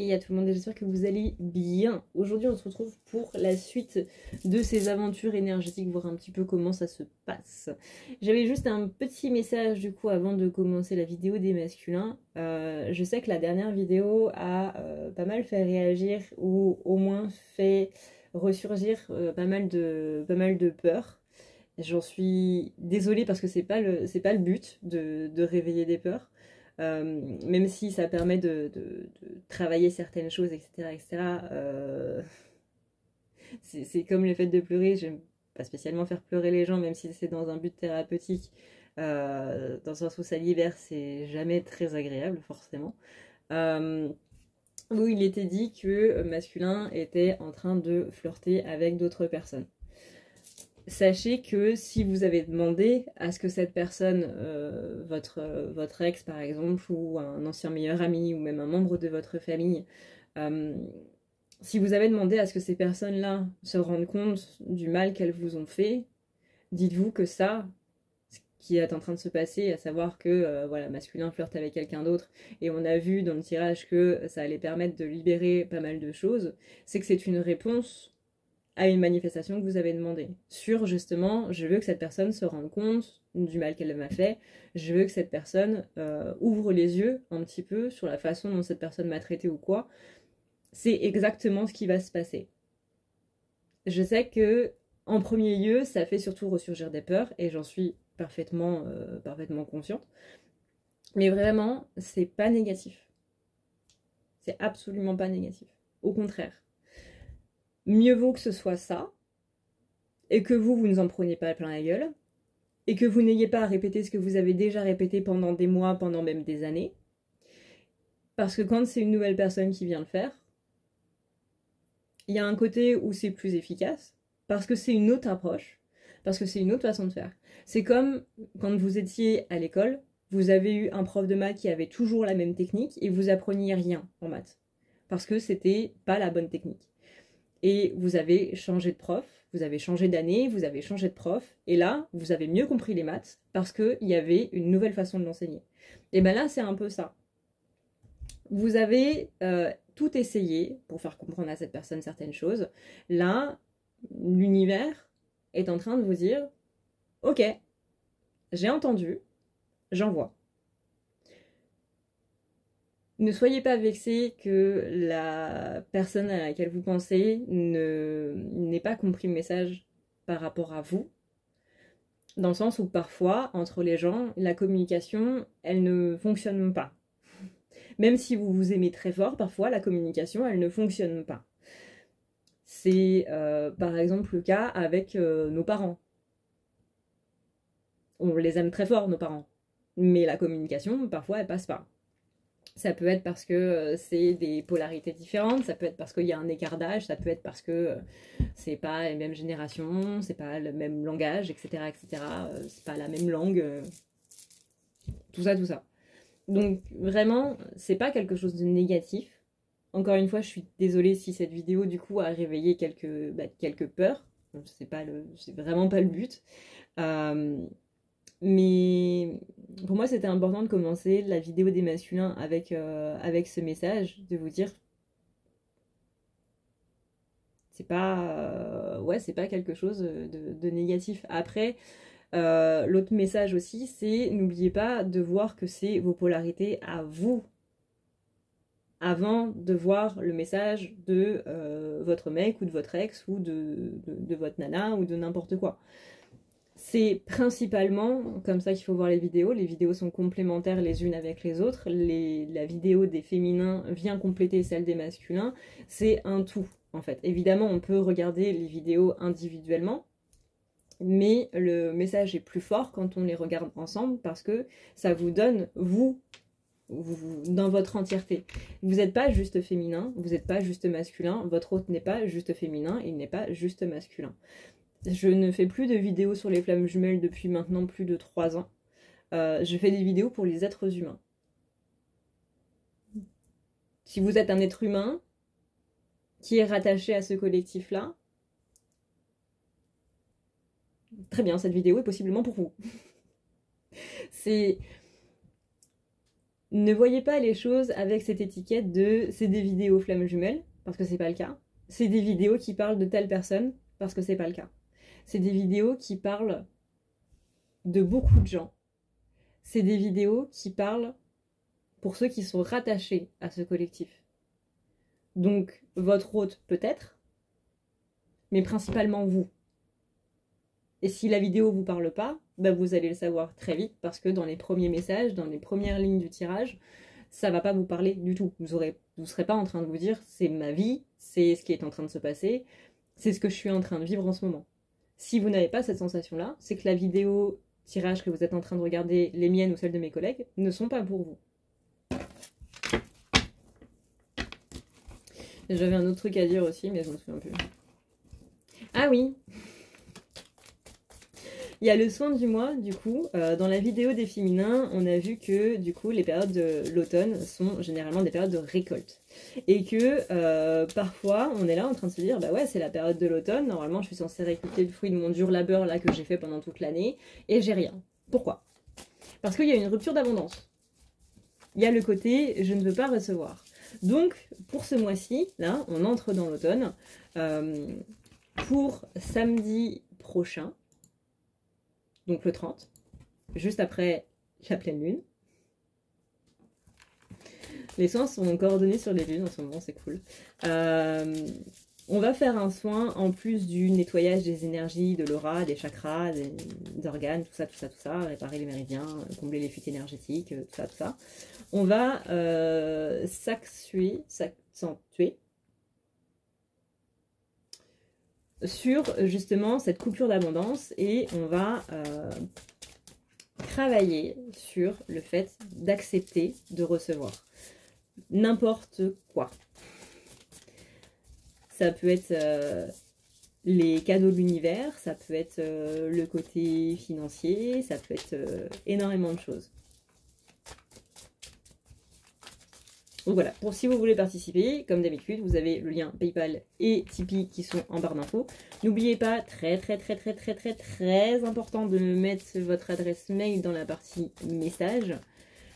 Et à tout le monde, j'espère que vous allez bien. Aujourd'hui, on se retrouve pour la suite de ces aventures énergétiques, voir un petit peu comment ça se passe. J'avais juste un petit message du coup avant de commencer la vidéo des masculins. Je sais que la dernière vidéo a pas mal fait réagir ou au moins fait ressurgir pas mal de peurs. J'en suis désolée parce que c'est pas le but de réveiller des peurs. Même si ça permet de travailler certaines choses, etc. etc. C'est comme le fait de pleurer. J'aime pas spécialement faire pleurer les gens, même si c'est dans un but thérapeutique. Dans le sens où ça libère, c'est jamais très agréable, forcément. Où il était dit que masculin était en train de flirter avec d'autres personnes. Sachez que si vous avez demandé à ce que cette personne, votre ex par exemple, ou un ancien meilleur ami, ou même un membre de votre famille, si vous avez demandé à ce que ces personnes-là se rendent compte du mal qu'elles vous ont fait, dites-vous que ça, ce qui est en train de se passer, à savoir que voilà, masculin flirte avec quelqu'un d'autre, et on a vu dans le tirage que ça allait permettre de libérer pas mal de choses, c'est que c'est une réponse à une manifestation que vous avez demandé. Sur justement, je veux que cette personne se rende compte du mal qu'elle m'a fait, je veux que cette personne ouvre les yeux un petit peu sur la façon dont cette personne m'a traité ou quoi. C'est exactement ce qui va se passer. Je sais que, en premier lieu, ça fait surtout ressurgir des peurs, et j'en suis parfaitement consciente. Mais vraiment, c'est pas négatif. C'est absolument pas négatif. Au contraire. Mieux vaut que ce soit ça, et que vous ne en preniez pas plein la gueule, et que vous n'ayez pas à répéter ce que vous avez déjà répété pendant des mois, pendant même des années. Parce que quand c'est une nouvelle personne qui vient le faire, il y a un côté où c'est plus efficace, parce que c'est une autre approche, parce que c'est une autre façon de faire. C'est comme quand vous étiez à l'école, vous avez eu un prof de maths qui avait toujours la même technique et vous appreniez rien en maths, parce que c'était pas la bonne technique. Et vous avez changé de prof, vous avez changé d'année, vous avez changé de prof, et là, vous avez mieux compris les maths parce qu'il y avait une nouvelle façon de l'enseigner. Et bien là, c'est un peu ça. Vous avez tout essayé pour faire comprendre à cette personne certaines choses. Là, l'univers est en train de vous dire « Ok, j'ai entendu, j'envoie ». Ne soyez pas vexés que la personne à laquelle vous pensez n'ait pas compris le message par rapport à vous. Dans le sens où parfois, entre les gens, la communication, elle ne fonctionne pas. Même si vous vous aimez très fort, parfois, la communication, elle ne fonctionne pas. C'est par exemple le cas avec nos parents. On les aime très fort, nos parents. Mais la communication, parfois, elle passe pas. Ça peut être parce que c'est des polarités différentes, ça peut être parce qu'il y a un écart d'âge, ça peut être parce que c'est pas les mêmes générations, c'est pas le même langage, etc. etc. C'est pas la même langue. Tout ça, tout ça. Donc vraiment, c'est pas quelque chose de négatif. Encore une fois, je suis désolée si cette vidéo du coup a réveillé quelques peurs. C'est vraiment pas le but. Mais pour moi, c'était important de commencer la vidéo des masculins avec ce message, de vous dire c'est pas quelque chose de négatif. Après, l'autre message aussi, c'est n'oubliez pas de voir que c'est vos polarités à vous, avant de voir le message de votre mec ou de votre ex ou de votre nana ou de n'importe quoi. C'est principalement comme ça qu'il faut voir les vidéos. Les vidéos sont complémentaires les unes avec les autres. La vidéo des féminins vient compléter celle des masculins. C'est un tout, en fait. Évidemment, on peut regarder les vidéos individuellement, mais le message est plus fort quand on les regarde ensemble parce que ça vous donne, vous dans votre entièreté. Vous n'êtes pas juste féminin, vous n'êtes pas juste masculin, votre hôte n'est pas juste féminin, il n'est pas juste masculin. Je ne fais plus de vidéos sur les flammes jumelles depuis maintenant plus de 3 ans. Je fais des vidéos pour les êtres humains. Si vous êtes un être humain qui est rattaché à ce collectif-là, très bien, cette vidéo est possiblement pour vous. C'est Ne voyez pas les choses avec cette étiquette de c'est des vidéos flammes jumelles, parce que c'est pas le cas. C'est des vidéos qui parlent de telle personne, parce que c'est pas le cas. C'est des vidéos qui parlent de beaucoup de gens. C'est des vidéos qui parlent pour ceux qui sont rattachés à ce collectif. Donc, votre hôte peut-être, mais principalement vous. Et si la vidéo vous parle pas, bah vous allez le savoir très vite parce que dans les premiers messages, dans les premières lignes du tirage, ça va pas vous parler du tout. Vous serez pas en train de vous dire c'est ma vie, c'est ce qui est en train de se passer, c'est ce que je suis en train de vivre en ce moment. Si vous n'avez pas cette sensation-là, c'est que la vidéo tirage que vous êtes en train de regarder, les miennes ou celles de mes collègues, ne sont pas pour vous. J'avais un autre truc à dire aussi, mais je me souviens plus. Ah oui, il y a le soin du mois, du coup. Dans la vidéo des féminins, on a vu que, du coup, les périodes de l'automne sont généralement des périodes de récolte. Et que, parfois, on est là en train de se dire, bah ouais, c'est la période de l'automne, normalement, je suis censée récolter le fruit de mon dur labeur, là, que j'ai fait pendant toute l'année, et j'ai rien. Pourquoi? Parce qu'il y a une rupture d'abondance. Il y a le côté, je ne veux pas recevoir. Donc, pour ce mois-ci, là, on entre dans l'automne. Pour samedi prochain, donc le 30, juste après la pleine lune. Les soins sont coordonnés sur les lunes en ce moment, c'est cool. On va faire un soin en plus du nettoyage des énergies, de l'aura, des chakras, des organes, tout ça, réparer les méridiens, combler les fuites énergétiques, tout ça. On va s'accentuer sur justement cette coupure d'abondance et on va travailler sur le fait d'accepter de recevoir n'importe quoi. Ça peut être les cadeaux de l'univers, ça peut être le côté financier, ça peut être énormément de choses. Donc voilà, pour si vous voulez participer, comme d'habitude, vous avez le lien PayPal et Tipeee qui sont en barre d'infos. N'oubliez pas, très important de mettre votre adresse mail dans la partie message.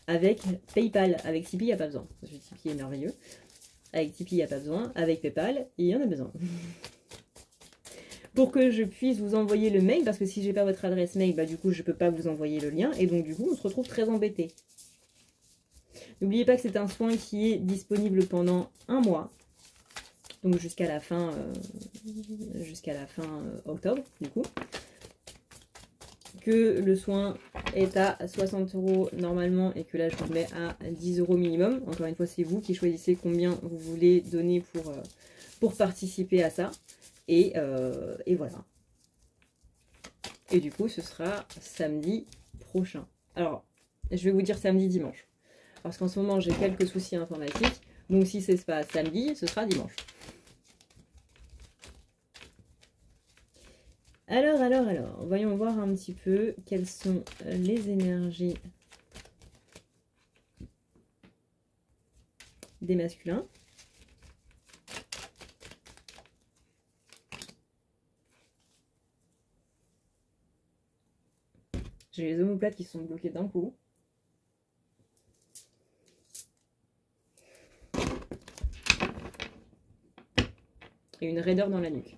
Avec PayPal, avec Tipeee, il n'y a pas besoin. Parce que Tipeee est merveilleux. Avec Tipeee, il n'y a pas besoin. Avec PayPal, il y en a besoin. Pour que je puisse vous envoyer le mail, parce que si j'ai pas votre adresse mail, bah du coup, je peux pas vous envoyer le lien. Et donc, du coup, on se retrouve très embêté. N'oubliez pas que c'est un soin qui est disponible pendant un mois. Donc, jusqu'à la fin octobre, du coup. Que le soin est à 60 € normalement et que là je vous le mets à 10 € minimum. Encore une fois, c'est vous qui choisissez combien vous voulez donner pour participer à ça. Et voilà. Et du coup, ce sera samedi prochain. Alors, je vais vous dire samedi, dimanche. Parce qu'en ce moment, j'ai quelques soucis informatiques. Donc, si c'est pas samedi, ce sera dimanche. Alors, voyons voir un petit peu quelles sont les énergies des masculins. J'ai les omoplates qui sont bloquées d'un coup. Et une raideur dans la nuque.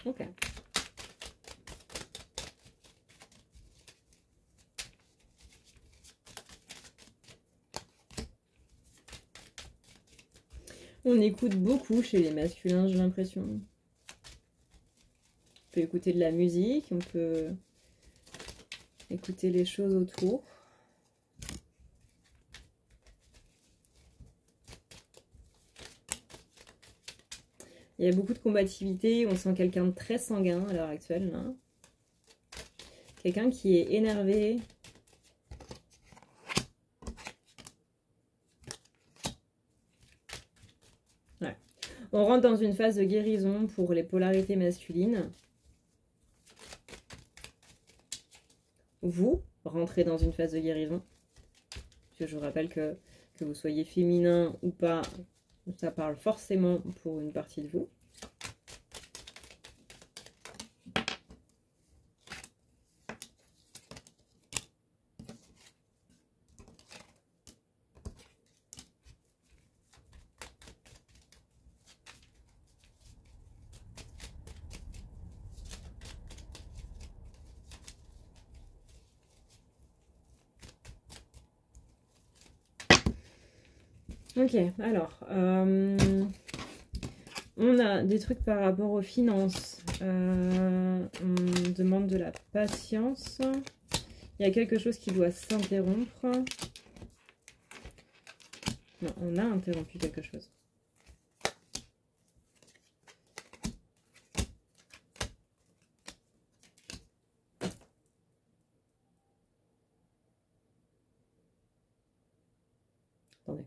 Ok. On écoute beaucoup chez les masculins, j'ai l'impression. On peut écouter de la musique, on peut écouter les choses autour. Il y a beaucoup de combativité, on sent quelqu'un de très sanguin à l'heure actuelle. Quelqu'un qui est énervé. Ouais. On rentre dans une phase de guérison pour les polarités masculines. Vous rentrez dans une phase de guérison. Parce que je vous rappelle que vous soyez féminin ou pas, ça parle forcément pour une partie de vous. Ok, alors, on a des trucs par rapport aux finances. On demande de la patience. Il y a quelque chose qui doit s'interrompre. Non, on a interrompu quelque chose. Attendez.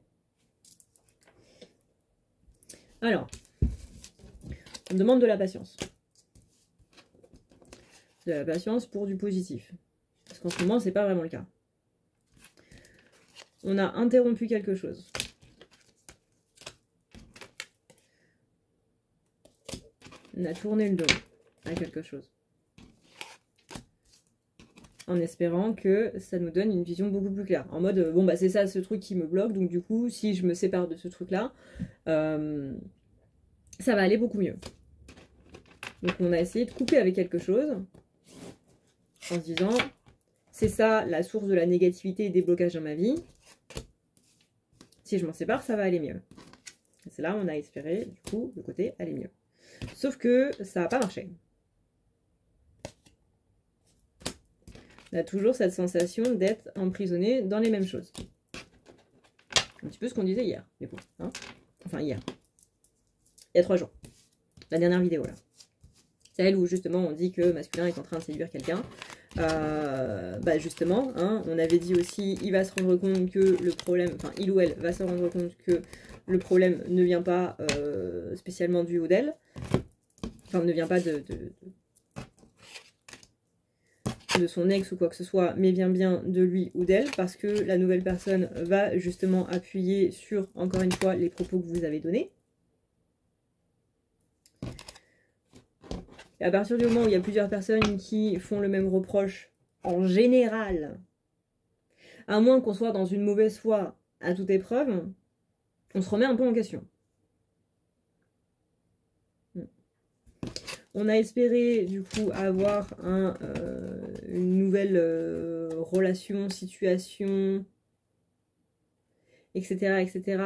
Alors, on demande de la patience. De la patience pour du positif. Parce qu'en ce moment, c'est pas vraiment le cas. On a interrompu quelque chose. On a tourné le dos à quelque chose. En espérant que ça nous donne une vision beaucoup plus claire. En mode, bon bah c'est ça ce truc qui me bloque, donc du coup, si je me sépare de ce truc-là, ça va aller beaucoup mieux. Donc on a essayé de couper avec quelque chose, en se disant, c'est ça la source de la négativité et des blocages dans ma vie. Si je m'en sépare, ça va aller mieux. C'est là où on a espéré, du coup, le côté aller mieux. Sauf que ça n'a pas marché. On a toujours cette sensation d'être emprisonné dans les mêmes choses. Un petit peu ce qu'on disait hier, du coup. Hein, enfin, hier. Il y a 3 jours. La dernière vidéo, là. C'est elle où, justement, on dit que masculin est en train de séduire quelqu'un. Bah justement, hein, on avait dit aussi, il va se rendre compte que le problème, enfin, il ou elle va se rendre compte que le problème ne vient pas spécialement du haut d'elle. Enfin, ne vient pas de son ex ou quoi que ce soit, mais vient bien de lui ou d'elle, parce que la nouvelle personne va justement appuyer sur, encore une fois, les propos que vous avez donnés. Et à partir du moment où il y a plusieurs personnes qui font le même reproche, en général, à moins qu'on soit dans une mauvaise foi à toute épreuve, on se remet un peu en question. On a espéré du coup avoir une nouvelle relation, situation, etc., etc.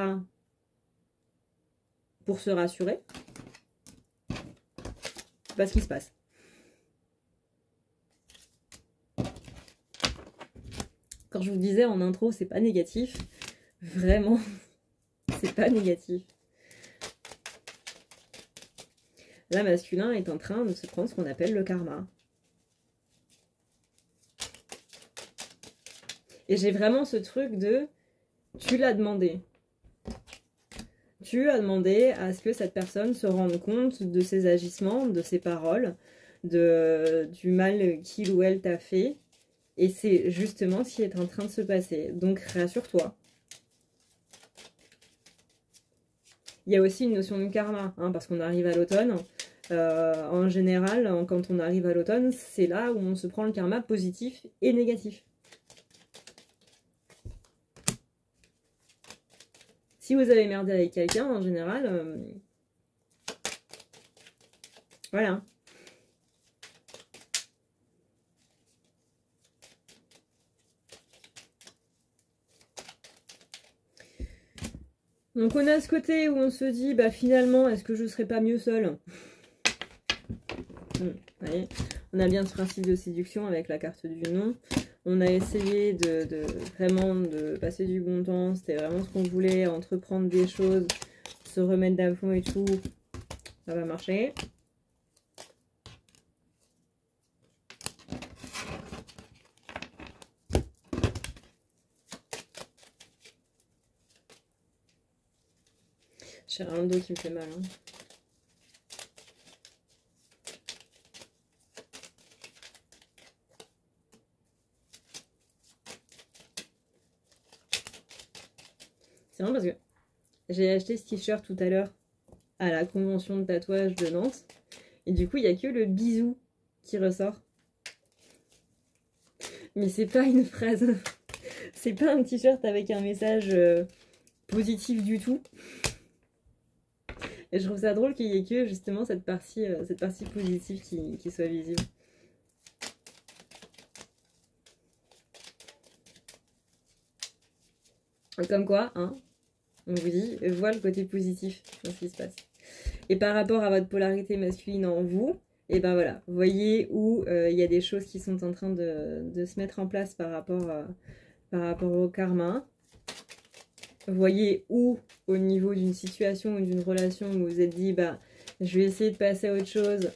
pour se rassurer. C'est pas ce qui se passe. Quand je vous disais en intro, c'est pas négatif. Vraiment, c'est pas négatif. Là, masculin est en train de se prendre ce qu'on appelle le karma. Et j'ai vraiment ce truc de... Tu l'as demandé. Tu as demandé à ce que cette personne se rende compte de ses agissements, de ses paroles, du mal qu'il ou elle t'a fait. Et c'est justement ce qui est en train de se passer. Donc, rassure-toi. Il y a aussi une notion de karma, hein, parce qu'on arrive à l'automne. En général, quand on arrive à l'automne, c'est là où on se prend le karma positif et négatif. Si vous avez merdé avec quelqu'un, en général, voilà. Donc on a ce côté où on se dit, bah finalement, est-ce que je serais pas mieux seule? Voyez, on a bien ce principe de séduction avec la carte du non. On a essayé vraiment de passer du bon temps. C'était vraiment ce qu'on voulait, entreprendre des choses, se remettre d'aplomb et tout. Ça va marcher. J'ai un dos qui me fait mal. Hein. C'est vrai parce que j'ai acheté ce t-shirt tout à l'heure à la convention de tatouage de Nantes. Et du coup, il n'y a que le bisou qui ressort. Mais c'est pas une phrase. C'est pas un t-shirt avec un message positif du tout. Et je trouve ça drôle qu'il y ait que justement cette partie positive qui soit visible. Comme quoi, hein, On vous dit, vois le côté positif dans ce qui se passe. Et par rapport à votre polarité masculine en vous, et ben voilà, voyez où il y a des choses qui sont en train de se mettre en place par rapport au karma. Voyez où, au niveau d'une situation ou d'une relation, vous vous êtes dit, bah, je vais essayer de passer à autre chose.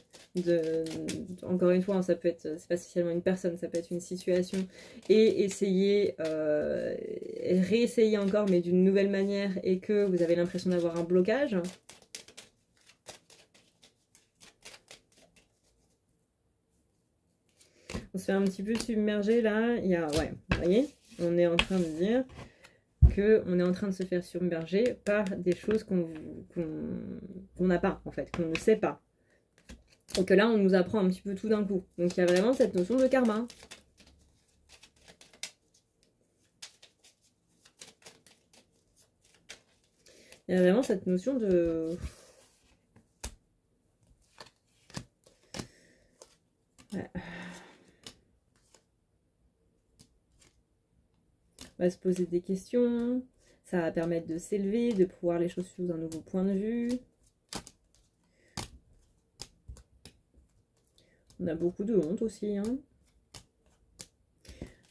Encore une fois, hein, ça peut être, c'est pas spécialement une personne, ça peut être une situation. Et essayer, réessayer encore, mais d'une nouvelle manière, et que vous avez l'impression d'avoir un blocage. On se fait un petit peu submerger là. Il y a, ouais, vous voyez, on est en train de dire qu'on est en train de se faire submerger par des choses qu'on n'a pas, en fait, qu'on ne sait pas. Et que là, on nous apprend un petit peu tout d'un coup. Donc il y a vraiment cette notion de karma. Il y a vraiment cette notion de... Ouais. On va se poser des questions. Ça va permettre de s'élever, de voir les choses sous un nouveau point de vue. On a beaucoup de honte aussi. Hein.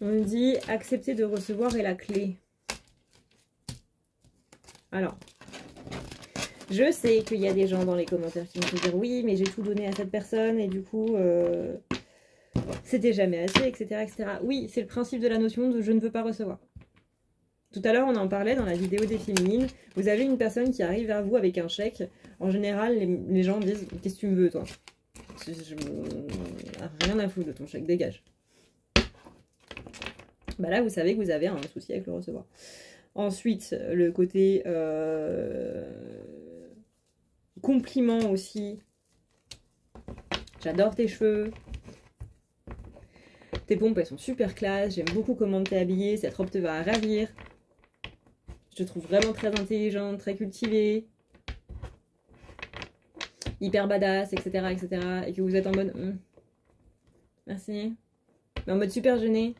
On dit accepter de recevoir est la clé. Alors, je sais qu'il y a des gens dans les commentaires qui vont me dire oui, mais j'ai tout donné à cette personne et du coup, c'était jamais assez, etc., etc. Oui, c'est le principe de la notion de je ne veux pas recevoir. Tout à l'heure, on en parlait dans la vidéo des féminines. Vous avez une personne qui arrive vers vous avec un chèque. En général, les gens disent « Qu'est-ce que tu me veux, toi ?» Rien à foutre de ton chèque, dégage. Bah là, vous savez que vous avez un souci avec le recevoir. Ensuite, le côté compliment aussi. J'adore tes cheveux. Tes pompes, elles sont super classe. J'aime beaucoup comment tu es habillée. Cette robe te va ravir. Je te trouve vraiment très intelligente, très cultivée. Hyper badass, etc., etc. Et que vous êtes en mode... merci. Mais en mode super gêné.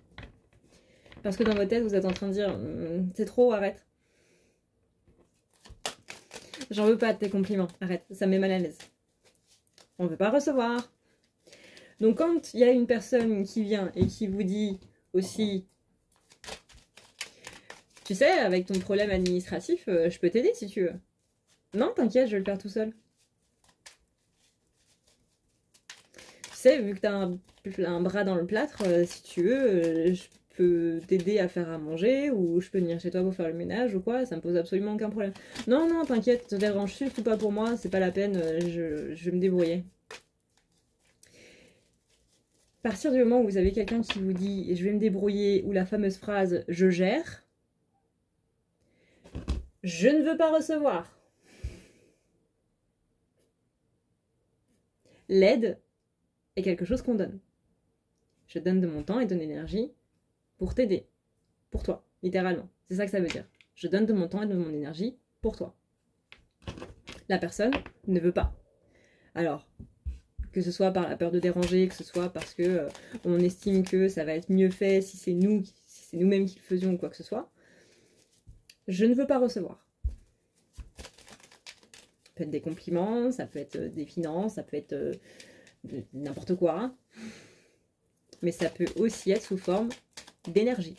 Parce que dans votre tête, vous êtes en train de dire c'est trop, arrête. J'en veux pas de tes compliments, arrête, ça me met mal à l'aise. On ne veut pas recevoir. Donc quand il y a une personne qui vient et qui vous dit aussi, tu sais, avec ton problème administratif, je peux t'aider si tu veux. Non, t'inquiète, je vais le faire tout seul. Tu sais, vu que t'as un bras dans le plâtre, si tu veux, je peux t'aider à faire à manger, ou je peux venir chez toi pour faire le ménage, ou quoi, ça me pose absolument aucun problème. Non, non, t'inquiète, te dérange surtout pas pour moi, c'est pas la peine, je vais me débrouiller. À partir du moment où vous avez quelqu'un qui vous dit « je vais me débrouiller » ou la fameuse phrase « je gère », je ne veux pas recevoir. L'aide est quelque chose qu'on donne. Je donne de mon temps et de mon énergie pour t'aider. Pour toi, littéralement. C'est ça que ça veut dire. Je donne de mon temps et de mon énergie pour toi. La personne ne veut pas. Alors, que ce soit par la peur de déranger, que ce soit parce que on estime que ça va être mieux fait si c'est nous-mêmes qui le faisions ou quoi que ce soit, je ne veux pas recevoir. Ça peut être des compliments, ça peut être des finances, ça peut être n'importe quoi. Mais ça peut aussi être sous forme d'énergie.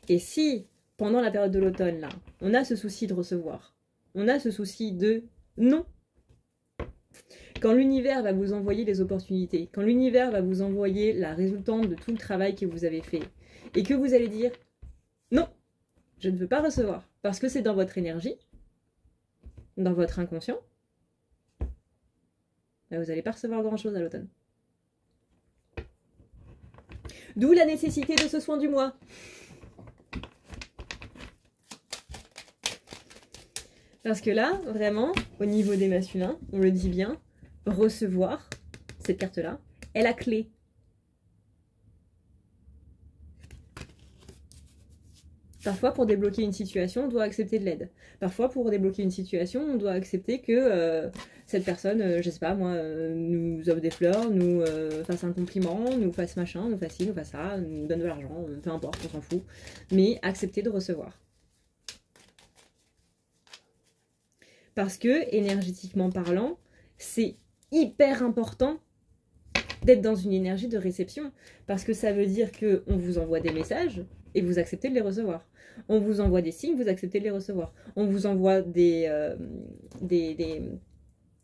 Et si, pendant la période de l'automne, là, on a ce souci de recevoir, on a ce souci de non, quand l'univers va vous envoyer les opportunités, quand l'univers va vous envoyer la résultante de tout le travail que vous avez fait, et que vous allez dire non, je ne veux pas recevoir, parce que c'est dans votre énergie, dans votre inconscient, ben vous n'allez pas recevoir grand-chose à l'automne. D'où la nécessité de ce soin du mois. Parce que là, vraiment, au niveau des masculins, on le dit bien, recevoir, cette carte-là, est la clé. Parfois, pour débloquer une situation, on doit accepter de l'aide. Parfois, pour débloquer une situation, on doit accepter que cette personne, je sais pas moi, nous offre des fleurs, nous fasse un compliment, nous fasse machin, nous fasse ci, nous fasse ça, nous donne de l'argent, peu importe, on s'en fout. Mais accepter de recevoir. Parce que, énergétiquement parlant, c'est hyper important d'être dans une énergie de réception. Parce que ça veut dire qu'on vous envoie des messages et vous acceptez de les recevoir. On vous envoie des signes, vous acceptez de les recevoir. On vous envoie des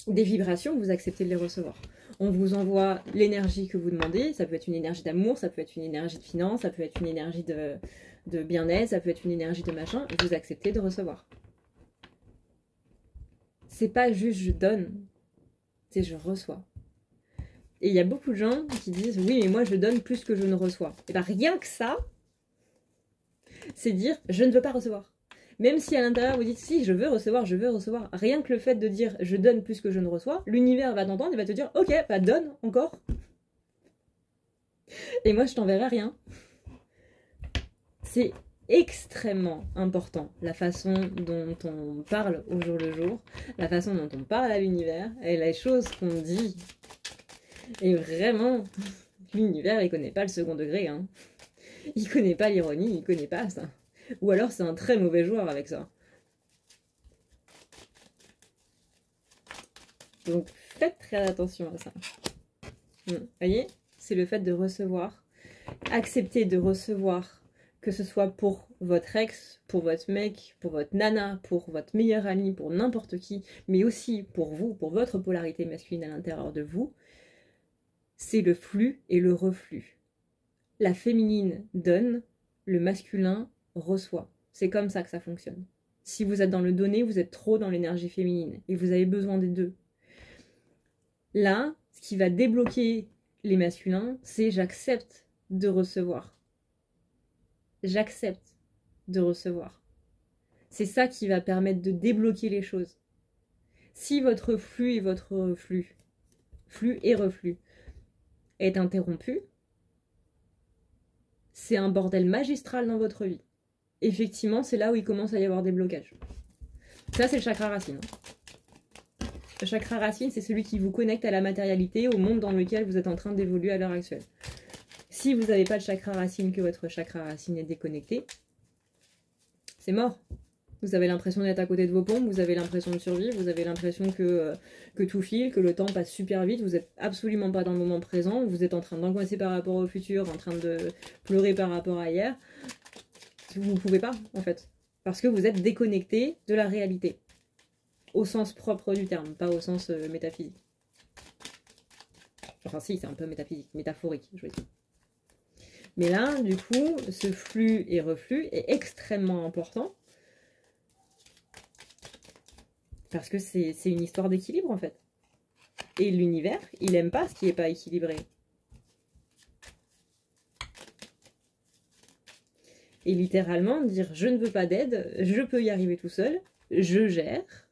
vibrations, vous acceptez de les recevoir. On vous envoie l'énergie que vous demandez, ça peut être une énergie d'amour, ça peut être une énergie de finance, ça peut être une énergie de bien-être, ça peut être une énergie de machin, vous acceptez de recevoir. C'est pas juste je donne, c'est je reçois. Et il y a beaucoup de gens qui disent oui mais moi je donne plus que je ne reçois. Et bien rien que ça, c'est dire je ne veux pas recevoir. Même si à l'intérieur vous dites si je veux recevoir, rien que le fait de dire je donne plus que je ne reçois, l'univers va t'entendre et va te dire ok, bah donne encore. Et moi je t'enverrai rien. C'est extrêmement important la façon dont on parle au jour le jour, la façon dont on parle à l'univers et les choses qu'on dit. Et vraiment, l'univers il connaît pas le second degré, hein. Il connaît pas l'ironie, il connaît pas ça. Ou alors c'est un très mauvais joueur avec ça. Donc faites très attention à ça. Voyez, c'est le fait de recevoir. Accepter de recevoir, que ce soit pour votre ex, pour votre mec, pour votre nana, pour votre meilleur ami, pour n'importe qui, mais aussi pour vous, pour votre polarité masculine à l'intérieur de vous, c'est le flux et le reflux. La féminine donne, le masculin reçoit. C'est comme ça que ça fonctionne. Si vous êtes dans le donner, vous êtes trop dans l'énergie féminine et vous avez besoin des deux. Là, ce qui va débloquer les masculins, c'est j'accepte de recevoir. J'accepte de recevoir. C'est ça qui va permettre de débloquer les choses. Si votre flux et votre reflux, flux et reflux, est interrompu, c'est un bordel magistral dans votre vie. Effectivement, c'est là où il commence à y avoir des blocages. Ça, c'est le chakra racine. Le chakra racine, c'est celui qui vous connecte à la matérialité, au monde dans lequel vous êtes en train d'évoluer à l'heure actuelle. Si vous n'avez pas le chakra racine, que votre chakra racine est déconnecté, c'est mort. Vous avez l'impression d'être à côté de vos pompes, vous avez l'impression de survivre, vous avez l'impression que tout file, que le temps passe super vite, vous n'êtes absolument pas dans le moment présent, vous êtes en train d'angoisser par rapport au futur, en train de pleurer par rapport à hier. Vous ne pouvez pas, en fait. Parce que vous êtes déconnecté de la réalité. Au sens propre du terme, pas au sens métaphysique. Enfin si, c'est un peu métaphysique, métaphorique, je veux dire. Mais là, du coup, ce flux et reflux est extrêmement important. Parce que c'est une histoire d'équilibre, en fait. Et l'univers, il aime pas ce qui n'est pas équilibré. Et littéralement, dire je ne veux pas d'aide, je peux y arriver tout seul, je gère.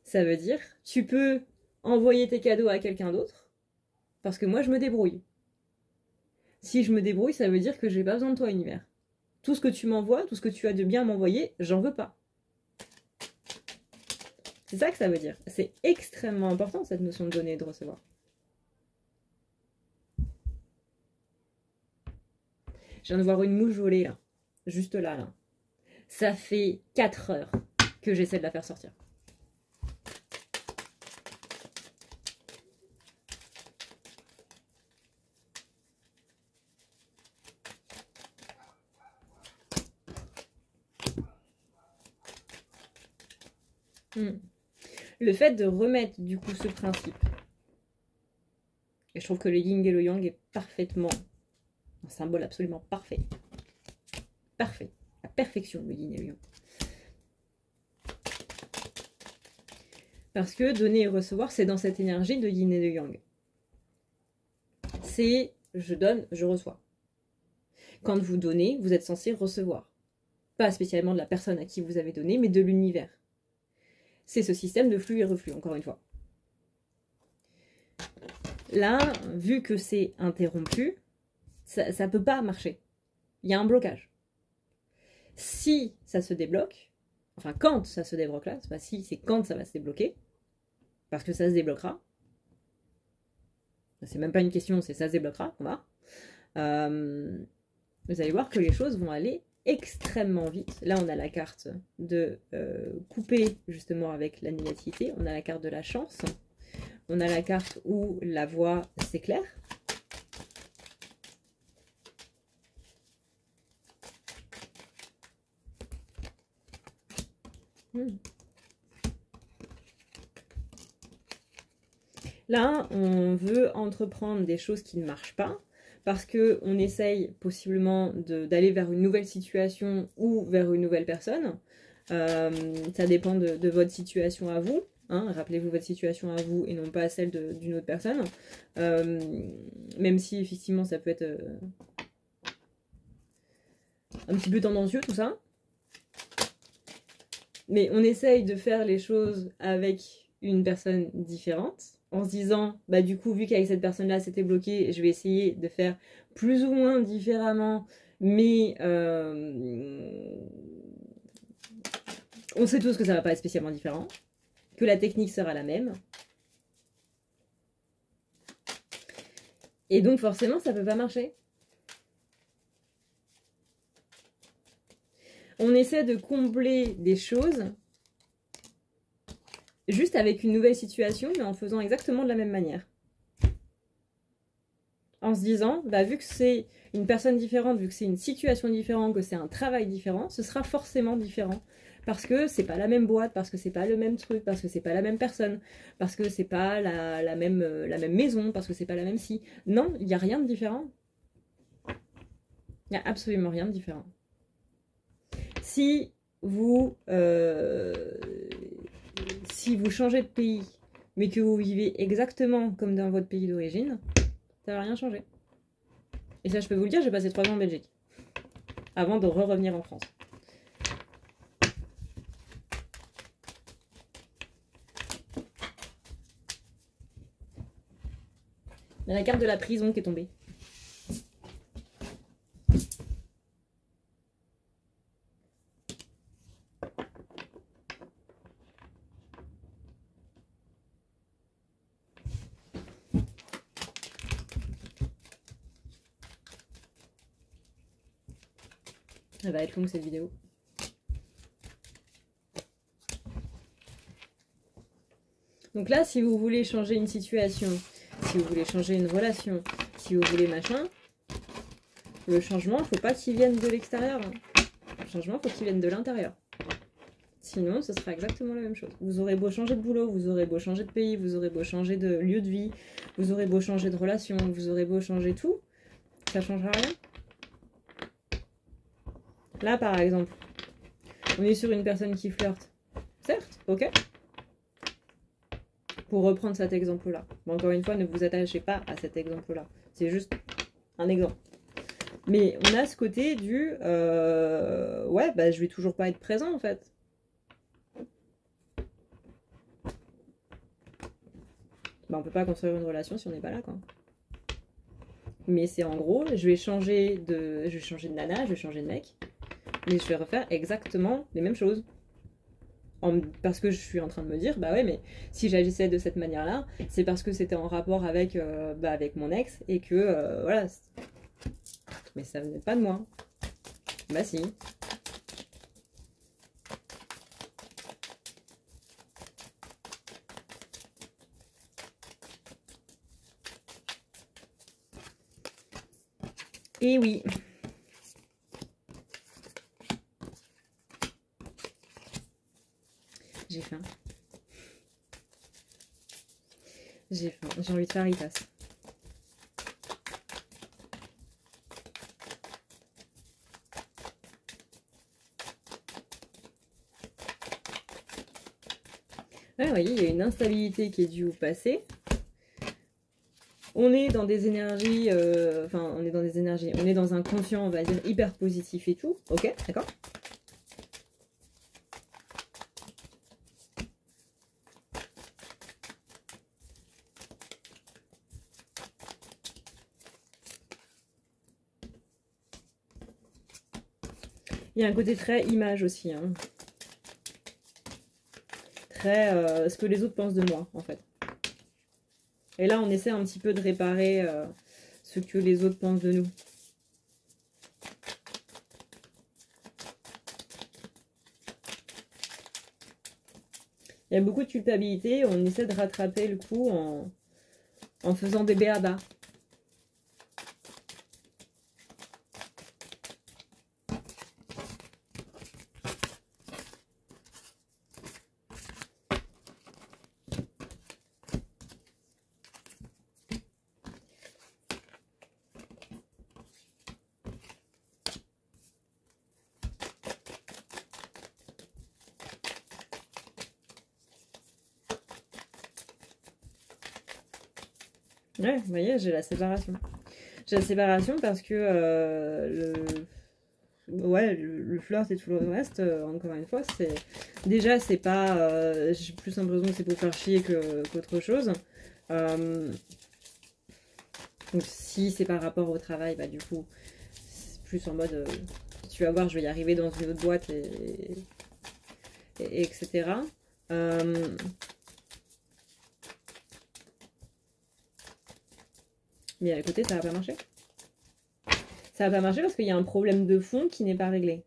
Ça veut dire tu peux envoyer tes cadeaux à quelqu'un d'autre, parce que moi je me débrouille. Si je me débrouille, ça veut dire que j'ai pas besoin de toi, univers. Tout ce que tu m'envoies, tout ce que tu as de bien à m'envoyer, j'en veux pas. C'est ça que ça veut dire. C'est extrêmement important cette notion de donner et de recevoir. Je viens de voir une mouche voler là. Juste là, là. Ça fait 4 heures que j'essaie de la faire sortir. Le fait de remettre du coup ce principe, et je trouve que le yin et le yang est parfaitement un symbole absolument parfait. Parfait. La perfection, le yin et le yang. Parce que donner et recevoir, c'est dans cette énergie de yin et de yang. C'est je donne, je reçois. Quand vous donnez, vous êtes censé recevoir. Pas spécialement de la personne à qui vous avez donné, mais de l'univers. C'est ce système de flux et reflux, encore une fois. Là, vu que c'est interrompu, ça ne peut pas marcher. Il y a un blocage. Si ça se débloque, enfin quand ça se débloque là, c'est pas si, c'est quand ça va se débloquer, parce que ça se débloquera. C'est même pas une question, c'est ça se débloquera, on va. Vous allez voir que les choses vont aller extrêmement vite. Là, on a la carte de couper justement avec la négativité. On a la carte de la chance. On a la carte où la voie s'éclaire. Là, on veut entreprendre des choses qui ne marchent pas parce qu'on essaye possiblement d'aller vers une nouvelle situation ou vers une nouvelle personne. Ça dépend de votre situation à vous. Hein. Rappelez-vous votre situation à vous et non pas celle d'une autre personne. Même si effectivement ça peut être un petit peu tendancieux tout ça. Mais on essaye de faire les choses avec une personne différente, en se disant, bah du coup, vu qu'avec cette personne-là, c'était bloqué, je vais essayer de faire plus ou moins différemment, mais on sait tous que ça va pas être spécialement différent, que la technique sera la même. Et donc forcément, ça peut pas marcher. On essaie de combler des choses juste avec une nouvelle situation, mais en faisant exactement de la même manière. En se disant, bah, vu que c'est une personne différente, vu que c'est une situation différente, que c'est un travail différent, ce sera forcément différent. Parce que c'est pas la même boîte, parce que c'est pas le même truc, parce que c'est pas la même personne, parce que c'est pas la même maison, parce que c'est pas la même si. Non, il n'y a rien de différent. Il n'y a absolument rien de différent. Si vous changez de pays, mais que vous vivez exactement comme dans votre pays d'origine, ça va rien changer. Et ça, je peux vous le dire, j'ai passé 3 ans en Belgique, avant de revenir en France. Il y a la carte de la prison qui est tombée. Elle va être longue cette vidéo. Donc là, si vous voulez changer une situation, si vous voulez changer une relation, si vous voulez machin, le changement, il ne faut pas qu'il vienne de l'extérieur. Le changement, il faut qu'il vienne de l'intérieur. Sinon, ce sera exactement la même chose. Vous aurez beau changer de boulot, vous aurez beau changer de pays, vous aurez beau changer de lieu de vie, vous aurez beau changer de relation, vous aurez beau changer tout, ça ne changera rien. Là, par exemple, on est sur une personne qui flirte. Certes, ok. Pour reprendre cet exemple-là. Mais encore une fois, ne vous attachez pas à cet exemple-là. C'est juste un exemple. Mais on a ce côté du... ouais, bah je vais toujours pas être présent, en fait. Bah on peut pas construire une relation si on n'est pas là, quoi. Mais c'est en gros, je vais changer de nana, je vais changer de mec. Mais je vais refaire exactement les mêmes choses. Parce que je suis en train de me dire, bah ouais, mais si j'agissais de cette manière-là, c'est parce que c'était en rapport avec, avec mon ex et que, voilà. Mais ça venait pas de moi. Bah si. Et oui. J'ai faim. J'ai faim. J'ai envie de faritas. Ouais, vous voyez, il y a une instabilité qui est due au passé. On est dans des énergies, on est dans un conscient, on va dire, hyper positif et tout. Ok, d'accord. Il y a un côté très image aussi. Hein. Très ce que les autres pensent de moi, en fait. Et là, on essaie un petit peu de réparer ce que les autres pensent de nous. Il y a beaucoup de culpabilité, on essaie de rattraper le coup en faisant des béabas. Ouais, vous voyez, j'ai la séparation. J'ai la séparation parce que le flirt et tout le reste, encore une fois, c'est... Déjà, c'est pas... j'ai plus l'impression que c'est pour faire chier qu'autre chose. Donc si c'est par rapport au travail, bah du coup, c'est plus en mode... tu vas voir, je vais y arriver dans une autre boîte, etc. Mais à côté, ça va pas marcher. Ça va pas marcher parce qu'il y a un problème de fond qui n'est pas réglé.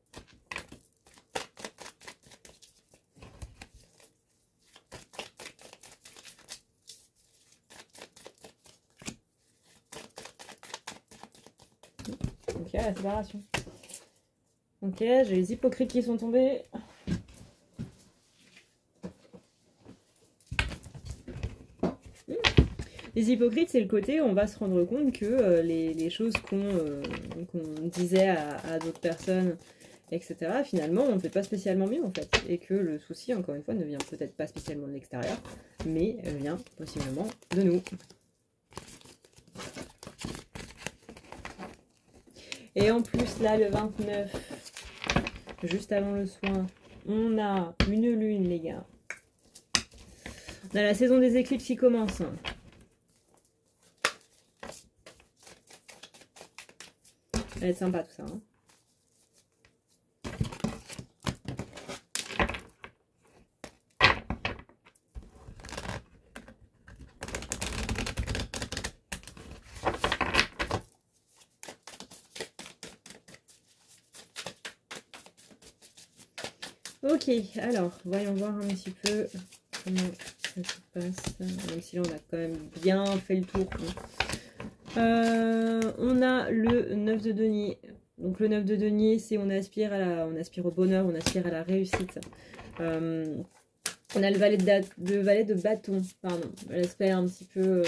Ok, la séparation. Ok, j'ai les hypocrites qui sont tombés. Les hypocrites, c'est le côté où on va se rendre compte que les choses qu'on disait à d'autres personnes, etc., finalement, on ne fait pas spécialement mieux, en fait. Et que le souci, encore une fois, ne vient peut-être pas spécialement de l'extérieur, mais vient possiblement de nous. Et en plus, là, le 29, juste avant le soin, on a une lune, les gars. On a la saison des éclipses qui commence. Ça va être sympa tout ça. Hein. Ok, alors, voyons voir un petit peu comment ça se passe. Même si là, on a quand même bien fait le tour. On a le 9 de denier. Donc le 9 de denier, c'est on aspire au bonheur, on aspire à la réussite. On a le valet de bâton, pardon. L'aspect un petit peu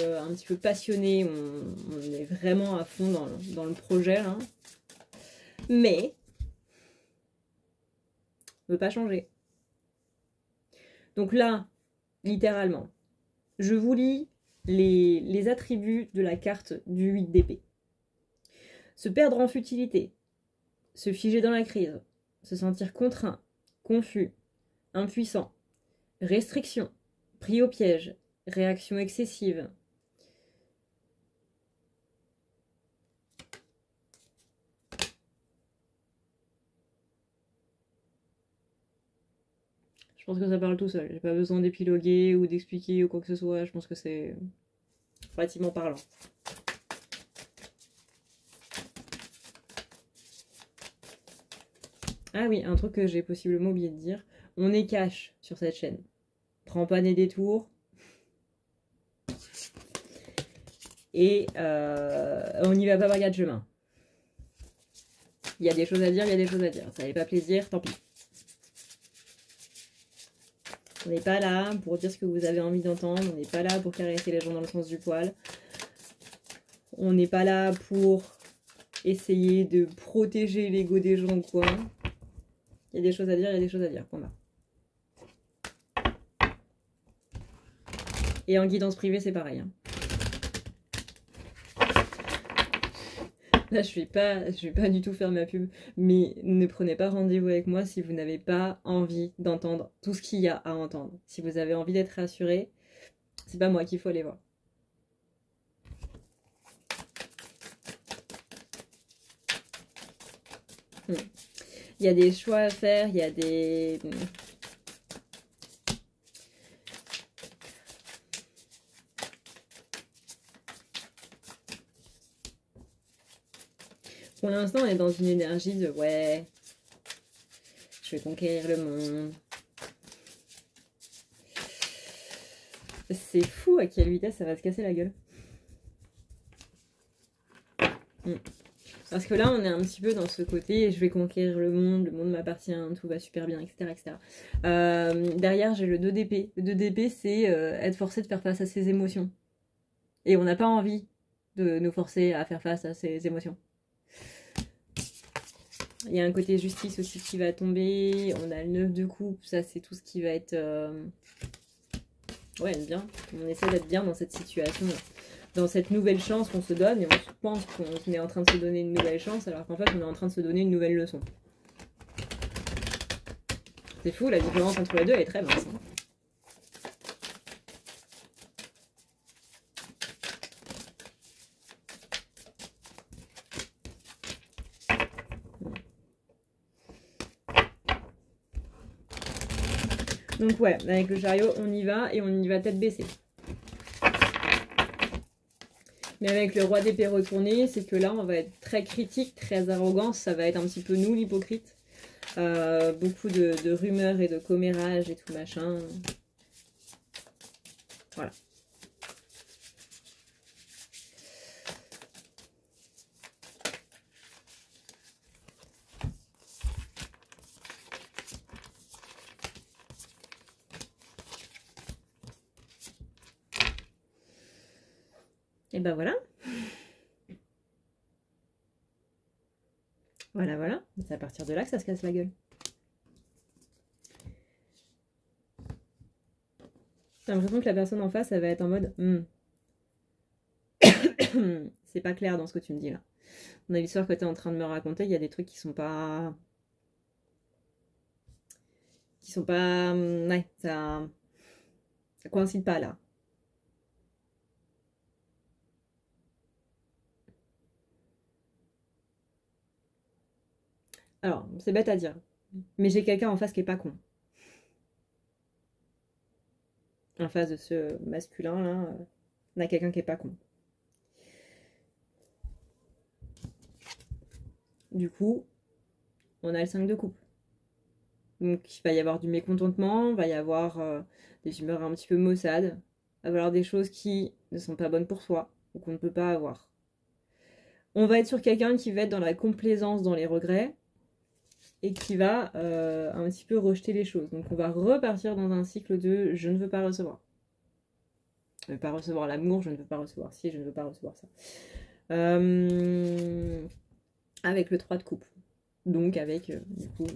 passionné. On est vraiment à fond dans le projet là. Mais on ne veut pas changer. Donc là, littéralement, je vous lis les attributs de la carte du 8 d'épée. Se perdre en futilité, se figer dans la crise, se sentir contraint, confus, impuissant, restriction, pris au piège, réaction excessive. Je pense que ça parle tout seul. J'ai pas besoin d'épiloguer ou d'expliquer ou quoi que ce soit. Je pense que c'est relativement parlant. Ah oui, un truc que j'ai possiblement oublié de dire. On est cash sur cette chaîne. Prends pas des détours. Et on n'y va pas par quatre chemins. Il y a des choses à dire, il y a des choses à dire. Ça fait pas plaisir, tant pis. On n'est pas là pour dire ce que vous avez envie d'entendre. On n'est pas là pour caresser les gens dans le sens du poil. On n'est pas là pour essayer de protéger l'ego des gens ou quoi. Il y a des choses à dire, il y a des choses à dire. Point barre. Et en guidance privée, c'est pareil. Hein. Là, je vais pas du tout faire ma pub, mais ne prenez pas rendez-vous avec moi si vous n'avez pas envie d'entendre tout ce qu'il y a à entendre. Si vous avez envie d'être rassuré, c'est pas moi qu'il faut aller voir. Il y a des choix à faire, il y a des... Pour l'instant, on est dans une énergie de ouais, je vais conquérir le monde. C'est fou à quelle vitesse ça va se casser la gueule. Parce que là, on est un petit peu dans ce côté, je vais conquérir le monde m'appartient, tout va super bien, etc. etc. Derrière, j'ai le 2 d'épée. Le 2 d'épée, c'est être forcé de faire face à ses émotions. Et on n'a pas envie de nous forcer à faire face à ses émotions. Il y a un côté justice aussi qui va tomber. On a le 9 de coupe, ça c'est tout ce qui va être... Ouais, bien. On essaie d'être bien dans cette situation, dans cette nouvelle chance qu'on se donne, et on pense qu'on est en train de se donner une nouvelle chance, alors qu'en fait on est en train de se donner une nouvelle leçon. C'est fou, la différence entre les deux elle est très mince. Donc ouais, avec le chariot, on y va, et on y va tête baissée. Mais avec le roi d'épée retourné, c'est que là, on va être très critique, très arrogant, ça va être un petit peu nous, l'hypocrite. Beaucoup de rumeurs et de commérages et tout machin. Voilà. Et ben voilà. Voilà, voilà. C'est à partir de là que ça se casse la gueule. J'ai l'impression que la personne en face, elle va être en mode c'est pas clair dans ce que tu me dis là. On a l'histoire que tu es en train de me raconter, il y a des trucs qui sont pas... Ouais, ça coïncide pas là. Alors, c'est bête à dire, mais j'ai quelqu'un en face qui est pas con. En face de ce masculin là, on a quelqu'un qui est pas con. Du coup, on a le 5 de coupe. Donc il va y avoir du mécontentement, il va y avoir des humeurs un petit peu maussades, il va y avoir des choses qui ne sont pas bonnes pour soi, ou qu'on ne peut pas avoir. On va être sur quelqu'un qui va être dans la complaisance, dans les regrets, et qui va un petit peu rejeter les choses. Donc on va repartir dans un cycle de je ne veux pas recevoir. Je ne veux pas recevoir l'amour, je ne veux pas recevoir ci, je ne veux pas recevoir ça. Avec le 3 de coupe. Donc avec, du coup,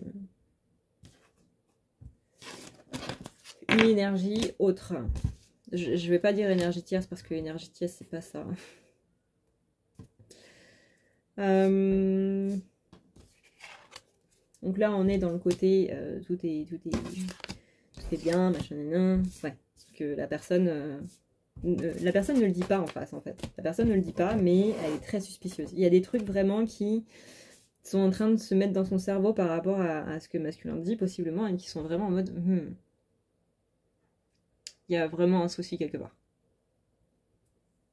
une énergie autre. Je vais pas dire énergie tierce parce que énergie tierce, c'est pas ça. Donc là, on est dans le côté tout est bien, machin, nan. Ouais, que la personne ne le dit pas en face, en fait. La personne ne le dit pas, mais elle est très suspicieuse. Il y a des trucs vraiment qui sont en train de se mettre dans son cerveau par rapport à ce que masculin dit, possiblement, et qui sont vraiment en mode il y a vraiment un souci quelque part.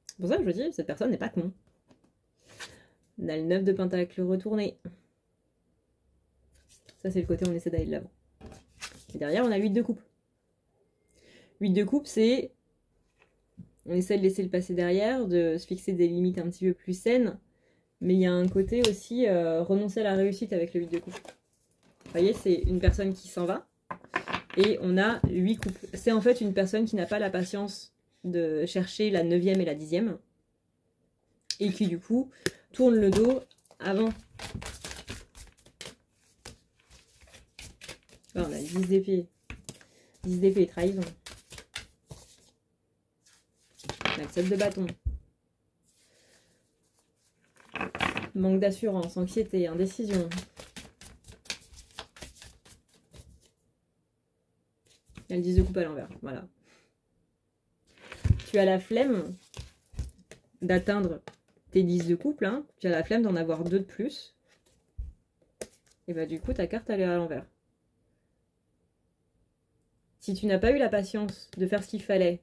C'est pour ça que je dis, cette personne n'est pas con. On a le 9 de pentacle retourné. Ça, c'est le côté où on essaie d'aller de l'avant. Et derrière, on a 8 de coupe. 8 de coupe, c'est... On essaie de laisser le passé derrière, de se fixer des limites un petit peu plus saines. Mais il y a un côté aussi renoncer à la réussite avec le 8 de coupe. Vous voyez, c'est une personne qui s'en va. Et on a 8 coupes. C'est en fait une personne qui n'a pas la patience de chercher la 9e et la 10e. Et qui, du coup, tourne le dos avant. Là, on a 10 d'épée. 10 d'épée, trahison. On a le 7 de bâton. Manque d'assurance, anxiété, indécision. Il y a le 10 de coupe à l'envers, voilà. Tu as la flemme d'atteindre tes 10 de couple, hein. Tu as la flemme d'en avoir 2 de plus. Et bah du coup, ta carte, elle est à l'envers. Si tu n'as pas eu la patience de faire ce qu'il fallait,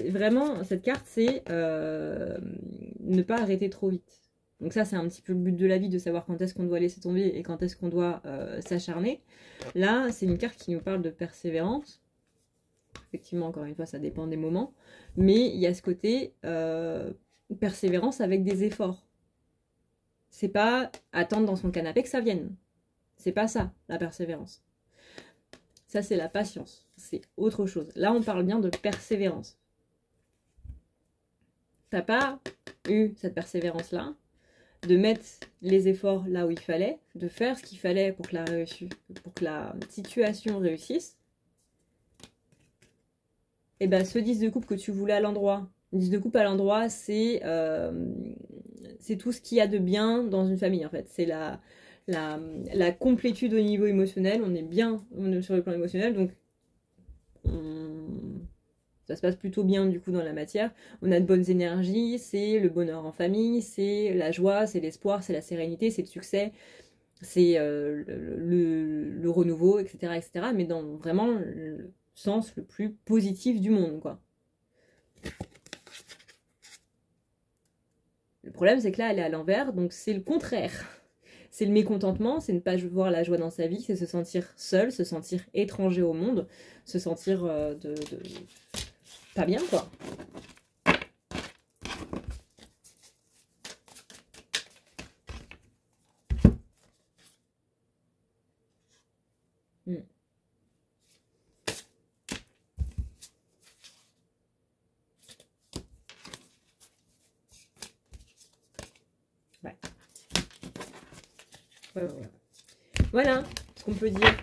vraiment, cette carte, c'est ne pas arrêter trop vite. Donc ça, c'est un petit peu le but de la vie, de savoir quand est-ce qu'on doit laisser tomber et quand est-ce qu'on doit s'acharner. Là, c'est une carte qui nous parle de persévérance. effectivement, encore une fois, ça dépend des moments, mais il y a ce côté persévérance avec des efforts. C'est pas attendre dans son canapé que ça vienne. C'est pas ça, la persévérance. Ça, c'est la patience. C'est autre chose. Là, on parle bien de persévérance. T'as pas eu cette persévérance-là, de mettre les efforts là où il fallait, de faire ce qu'il fallait pour que la situation réussisse. Et ben, ce 10 de coupe que tu voulais à l'endroit, 10 de coupe à l'endroit, c'est tout ce qu'il y a de bien dans une famille, en fait. C'est la complétude au niveau émotionnel. On est bien sur le plan émotionnel, donc ça se passe plutôt bien du coup dans la matière. On a de bonnes énergies, c'est le bonheur en famille, c'est la joie, c'est l'espoir, c'est la sérénité, c'est le succès, c'est le renouveau, etc., etc. Mais dans vraiment le sens le plus positif du monde, quoi. Le problème, c'est que là, elle est à l'envers, donc c'est le contraire. C'est le mécontentement, c'est ne pas voir la joie dans sa vie, c'est se sentir seul, se sentir étranger au monde, se sentir pas bien, quoi. Ouais. Voilà ce qu'on peut dire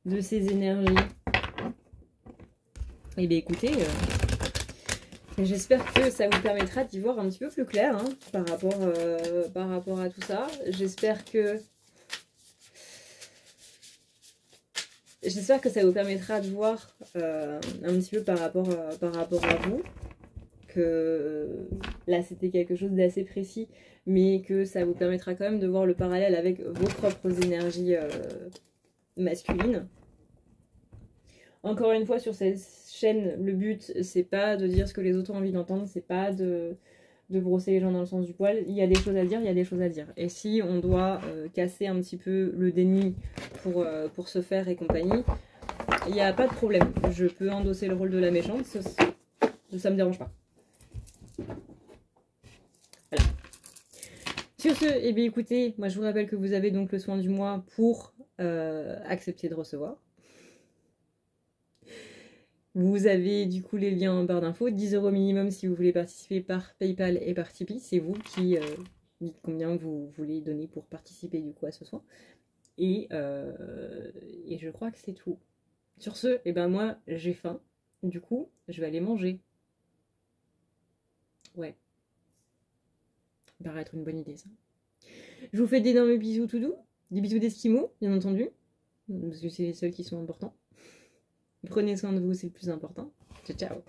de ces énergies. Et bien écoutez, j'espère que ça vous permettra d'y voir un petit peu plus clair hein, par rapport à tout ça. J'espère que ça vous permettra de voir un petit peu par rapport à vous. Que là c'était quelque chose d'assez précis, mais que ça vous permettra quand même de voir le parallèle avec vos propres énergies masculines. Encore une fois, sur cette chaîne, le but c'est pas de dire ce que les autres ont envie d'entendre, c'est pas de brosser les gens dans le sens du poil. Il y a des choses à dire, il y a des choses à dire. Et si on doit casser un petit peu le déni pour se faire et compagnie, il n'y a pas de problème. Je peux endosser le rôle de la méchante, ça me dérange pas. Voilà. Sur ce, eh bien écoutez, moi je vous rappelle que vous avez donc le soin du mois pour accepter de recevoir. Vous avez du coup les liens en barre d'infos, 10 € minimum si vous voulez participer par PayPal et par Tipeee. C'est vous qui dites combien vous voulez donner pour participer du coup à ce soin. Et je crois que c'est tout. Sur ce, eh ben moi j'ai faim. Du coup, je vais aller manger. Ouais. Ça paraît être une bonne idée ça. Je vous fais d'énormes bisous tout doux. Des bisous d'esquimaux, bien entendu. Parce que c'est les seuls qui sont importants. Prenez soin de vous, c'est le plus important. Ciao, ciao.